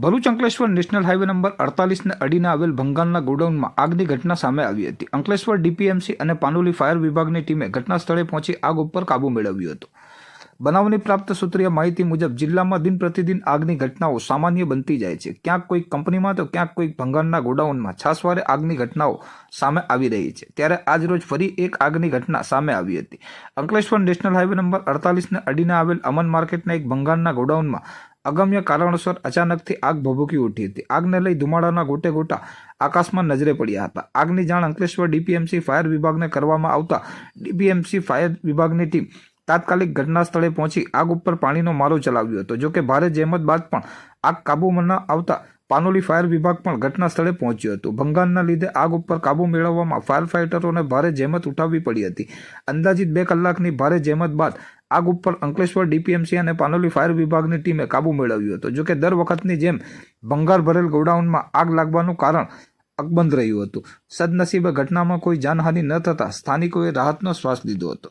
Bharuch Ankleshwar national highway number 48ને અડીને આવેલ ભંગારના ગોડાઉનમાં આગની ઘટના સામે આવી હતી। અંકલેશ્વર ડીપીએમસી અને પાનોલી ફાયર વિભાગની ટીમે ઘટના સ્થળે પહોંચી આગ ઉપર કાબૂ મેળવ્યો હતો। બનાવની પ્રાપ્ત સૂત્રીય માહિતી મુજબ જિલ્લામાં દિન પ્રતિદિન આગની ઘટનાઓ સામાન્ય બનતી જાય છે। ક્યાંક કોઈ કંપનીમાં તો ક્યાંક કોઈ ભંગારના ગોડાઉનમાં છાસવારે આગની ઘટનાઓ સામે આવી રહી છે। ત્યારે આજરોજ ફરી એક આગની ઘટના સામે આવી હતી। અંકલેશ્વર નેશનલ હાઈવે નંબર 48ને અડીને આવેલ અમન માર્કેટના એક ભંગારના ગોડાઉનમાં અગમ્ય કારણોસર અચાનકથી આગ ભભૂકી ઉઠી હતી। આગને લઈ ધુમાડાના ગોટે ગોટા આકાશમાં નજરે પડ્યા હતા। આગની જાણ અંકલેશ્વર ડીપીએમસી ફાયર વિભાગને કરવામાં આવતા ડીપીએમસી ફાયર વિભાગની ટીમ તાત્કાલિક ઘટના સ્થળે પહોંચી આગ ઉપર પાણીનો મારો ચલાવ્યો હતો। જોકે ભારે જહેમત બાદ પણ આગ કાબૂમાં ન આવતા પાનોલી ફાયર વિભાગ પણ ઘટના સ્થળે પહોંચ્યો હતો। ભંગારના લીધે આગ ઉપર કાબૂ મેળવવામાં ફાયર ફાઇટરોને ભારે જહેમત ઉઠાવવી પડી હતી। અંદાજિત 2 કલાકની ભારે જહેમત બાદ આગ ઉપર અંકલેશ્વર ડીપીએમસી અને પાનોલી ફાયર વિભાગની ટીમે કાબૂ મેળવ્યો હતો। જોકે દર વખતની જેમ ભંગાર ભરેલ ગોડાઉનમાં આગ લાગવાનું કારણ અકબંધ રહ્યું હતું। સદનસીબે ઘટનામાં કોઈ જાનહાનિ ન થતાં સ્થાનિકોએ રાહતનો શ્વાસ લીધો હતો।